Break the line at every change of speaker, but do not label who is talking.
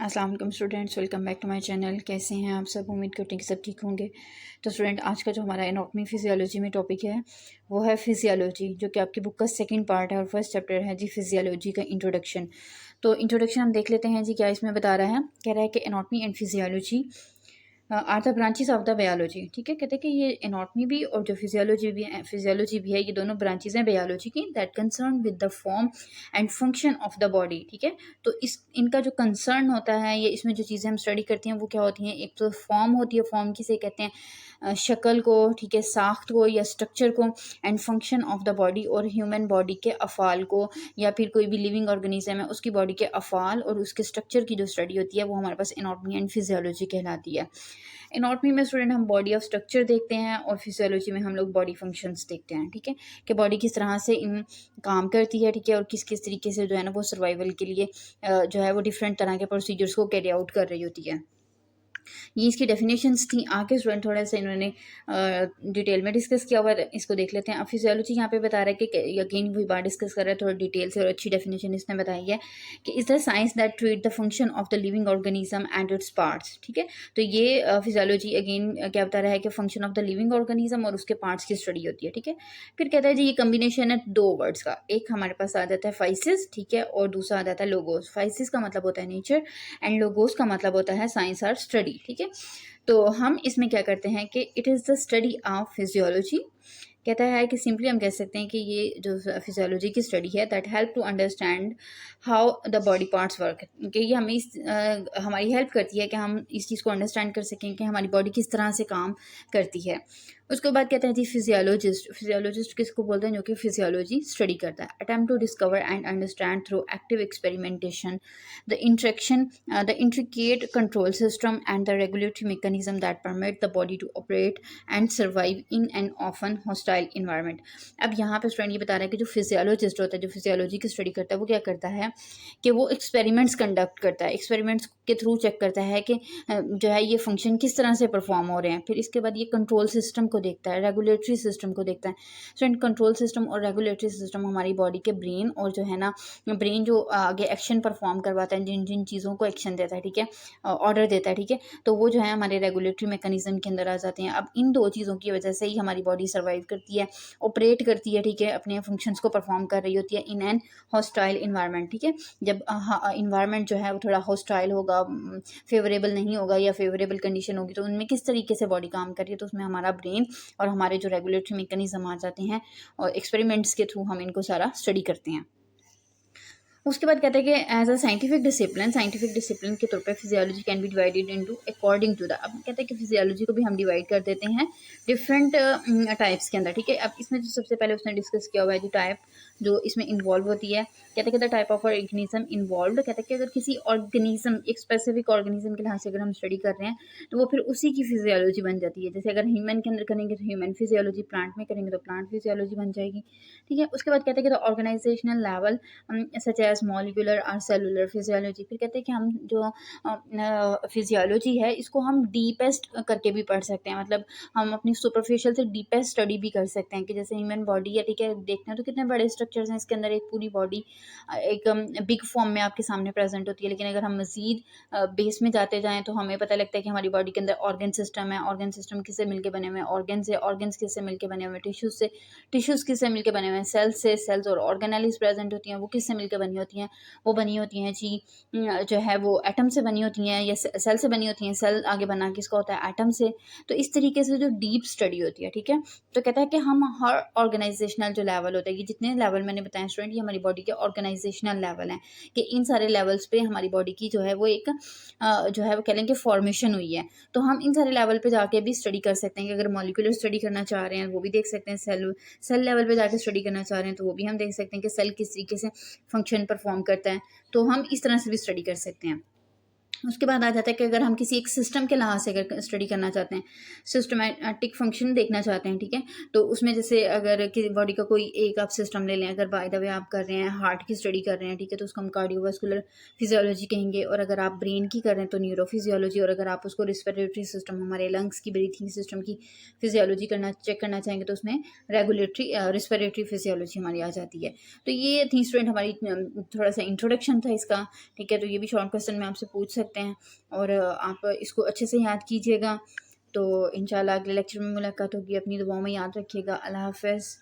अस्सलाम वालेकुम students, welcome back to my channel. कैसे हैं आप सब? उम्मीद करते हैं कि सब ठीक होंगे। तो स्टूडेंट, आज का जो हमारा एनाटॉमी फिजियोलॉजी में टॉपिक है वो है फिजियोलॉजी, जो कि आपकी बुक का सेकंड पार्ट है और फर्स्ट चैप्टर है जी फिजियोलॉजी का इंट्रोडक्शन। तो इंट्रोडक्शन हम देख लेते हैं जी, क्या इसमें बता रहा है। कह रहा है कि anatomy and physiology are the branches of the biology. ठीक है, कहते हैं कि ये एनाटॉमी भी और जो फिजियोलॉजी भी है, ये दोनों ब्रांचेज हैं बायोलॉजी की, that concern with the form and function of the body. ठीक है, तो इनका जो कंसर्न होता है, ये इसमें जो चीज़ें हम स्टडी करती हैं वो क्या होती हैं। एक तो फॉर्म होती है, फॉर्म किसे कहते हैं, शक्ल को, ठीक है, साख्त को या स्ट्रक्चर को, and function of the body और ह्यूमन बॉडी के अफ़ाल को, या फिर कोई भी लिविंग ऑर्गेनिज्म है उसकी बॉडी के अफ़ाल और उसके स्ट्रक्चर की जो स्टडी होती है वो हमारे पास एनाटॉमी एंड फिजियोलॉजी कहलाती है। एनाटॉमी में स्टूडेंट हम बॉडी ऑफ स्ट्रक्चर देखते हैं और फिजियोलॉजी में हम लोग बॉडी फंक्शंस देखते हैं। ठीक है, कि बॉडी किस तरह से इन काम करती है, ठीक है, और किस किस तरीके से जो है ना वो सर्वाइवल के लिए जो है वो डिफरेंट तरह के प्रोसीजर्स को कैरी आउट कर रही होती है। ये इसकी डेफिनेशंस थी। आगे स्टूडेंट थोड़ा सा इन्होंने डिटेल में डिस्कस किया हुआ है, इसको देख लेते हैं। अब फिजियोलॉजी यहाँ पे बता रहा है कि अगेन वही बात डिस्कस कर रहा है थोड़ा डिटेल से, और अच्छी डेफिनेशन इसने बताई है कि is the science that treat the function of the living organism and its parts. ठीक है, तो ये फिजियोलॉजी अगेन क्या बता रहा है कि function of the living organism और उसके पार्ट्स की स्टडी होती है। ठीक है, फिर कहता है जी ये कम्बिनेशन है दो वर्ड्स का, एक हमारे पास आ जाता है फाइसिस, ठीक है, और दूसरा आ जाता है लोगोस। फाइसिस का मतलब होता है नेचर एंड लोगोस का मतलब होता है साइंस और स्टडी। ठीक है, तो हम इसमें क्या करते हैं कि it is the study of physiology. कहता है कि सिंपली हम कह सकते हैं कि ये जो फिजियोलॉजी की स्टडी है that help to understand how the body parts work, कि ये हमें हमारी हेल्प करती है कि हम इस चीज़ को अंडरस्टैंड कर सकें कि हमारी बॉडी किस तरह से काम करती है। उसके बाद कहते हैं जी फिजियोलॉजिस्ट। फिजियोलॉजिस्ट किसको बोलते हैं? जो कि फिजियोलॉजी स्टडी करता है। Attempt to discover and understand through active experimentation the intricate control system and the regulatory mechanism that permit the body to operate and survive in an often hostile environment। अब यहाँ पे student ये बता रहा है कि जो फिजियोलॉजिस्ट होता है, जो फिजियोलॉजी की स्टडी करता है, वो क्या करता है कि वो एक्सपेरिमेंट्स कंडक्ट करता है। एक्सपेरिमेंट्स के थ्रू चेक करता है कि जो है ये फंक्शन किस तरह से परफॉर्म हो रहे हैं। फिर इसके बाद ये कंट्रोल सिस्टम को देखता है, रेगुलेटरी सिस्टम को देखता है। स्टूडेंट, कंट्रोल सिस्टम और रेगुलेटरी सिस्टम हमारी बॉडी के ब्रेन और जो है ना ब्रेन जो आगे एक्शन परफॉर्म करवाता है, जिन जिन चीज़ों को एक्शन देता है, ठीक है, ऑर्डर देता है, ठीक है, तो वो जो है हमारे रेगुलेटरी मैकेनिज्म के अंदर आ जाते हैं। अब इन दो चीज़ों की वजह से ही हमारी बॉडी सर्वाइव करती है, ऑपरेट करती है, ठीक है, अपने फंक्शंस को परफॉर्म कर रही होती है इन एन हॉस्टाइल इन्वायरमेंट। ठीक है, जब इन्वायरमेंट जो है वो थोड़ा हॉस्टाइल होगा, फेवरेबल नहीं होगा या फेवरेबल कंडीशन होगी, तो उनमें किस तरीके से बॉडी काम कर रही है, तो उसमें हमारा ब्रेन और हमारे जो रेगुलेटरी मैकेनिज्म आ जाते हैं, और एक्सपेरिमेंट्स के थ्रू हम इनको सारा स्टडी करते हैं। उसके बाद कहते हैं कि एज अ साइंटिफिक डिसिप्लिन के तौर पे physiology can be divided into according to the. अब कहते हैं कि फिजियोलॉजी को भी हम डिवाइड कर देते हैं डिफरेंट टाइप्स के अंदर। ठीक है, अब इसमें जो सबसे पहले उसने डिस्कस किया हुआ है जो टाइप जो इसमें इन्वॉल्व होती है, कहते हैं कि the type of organism involve. कहते हैं कि अगर किसी ऑर्गेनिज्म, एक स्पेसिफिक ऑर्गेनिज्म के लिहाज से अगर हम स्टडी कर रहे हैं तो वो फिर उसी की फिजियोलॉजी बन जाती है। जैसे अगर ह्यूमन के अंदर करेंगे तो ह्यूमन फिजियोलॉजी, प्लांट में करेंगे तो प्लांट फिजियोलॉजी बन जाएगी। ठीक है, उसके बाद कहते हैं कि the organisational level such as molecular और सेलुलर फिजियोलॉजी। फिर कहते हैं कि हम जो फिजियोलॉजी है इसको हम डीपेस्ट करके भी पढ़ सकते हैं, मतलब हम अपनी सुपरफिशियल से डीपेस्ट स्टडी भी कर सकते हैं। कि जैसे ह्यूमन बॉडी है, ठीक है, देखते हैं तो कितने बड़े स्ट्रक्चर्स हैं इसके अंदर, एक पूरी बॉडी एक बिग फॉर्म में आपके सामने प्रेजेंट होती है। लेकिन अगर हम मजीद बेस में जाते जाएँ तो हमें पता लगता है कि हमारी बॉडी के अंदर ऑर्गन सिस्टम है। ऑर्गन सिस्टम किससे मिलकर बने हुए हैं? ऑर्गन से। ऑर्गन्स किससे मिलकर बने हुए हैं? टिश्यूज से। टिश्यूज़ किससे मिलकर बने हुए हैं? सेल्स से। सेल्स और ऑर्गेनेल्स प्रेजेंट होती हैं, वो किससे मिलकर बनी होती हैं? वो बनी होती हैं जी जो है वो एटम से बनी होती हैं या सेल से बनी होती हैं। सेल आगे बना किसका होता है? एटम से। तो इस तरीके से जो डीप स्टडी होती है, ठीक है, तो कहता है कि हम हर ऑर्गेनाइजेशनल जो लेवल होता है, ये जितने लेवल मैंने बताया स्टूडेंट, ये हमारी बॉडी के ऑर्गेनाइजेशनल लेवल हैं, कि इन सारे लेवल्स पे हमारी बॉडी की जो है वो एक जो है वो कह लें कि फॉर्मेशन हुई है। तो हम इन सारे लेवल पे जाके भी स्टडी कर सकते हैं। कि अगर मॉलिक्यूलर स्टडी करना चाह रहे हैं वो भी देख सकते हैं, सेल लेवल पे जाके स्टडी करना चाह रहे हैं तो वो भी हम देख सकते हैं कि सेल किस तरीके से फंक्शन परफॉर्म करता है, तो हम इस तरह से भी स्टडी कर सकते हैं। उसके बाद आ जाता है कि अगर हम किसी एक सिस्टम के लिहाज से अगर स्टडी करना चाहते हैं, सिस्टमैटिक फंक्शन देखना चाहते हैं, ठीक है, तो उसमें जैसे अगर किसी बॉडी का कोई एक आप सिस्टम ले लें, अगर बाय द वे आप कर रहे हैं हार्ट की स्टडी कर रहे हैं, ठीक है, तो उसको हम कार्डियोवास्कुलर फिजियोलॉजी कहेंगे। और अगर आप ब्रेन की कर रहे हैं तो न्यूरोफिजियोलॉजी। और अगर आप उसको रिस्पिरेटरी सिस्टम, हमारे लंग्स की, ब्रीथिंग सिस्टम की फिजियोलॉजी चेक करना चाहेंगे तो उसमें रिस्पिरेटरी फिजियोलॉजी हमारी आ जाती है। तो ये थी स्टूडेंट हमारी थोड़ा सा इंट्रोडक्शन था इसका, ठीक है, तो ये भी शॉर्ट क्वेश्चन में आपसे पूछ सकते सकते हैं। और आप इसको अच्छे से याद कीजिएगा। तो इंशाल्लाह अगले लेक्चर में मुलाकात होगी। अपनी दुआओं में याद रखिएगा। अल्लाह हाफ़िज़।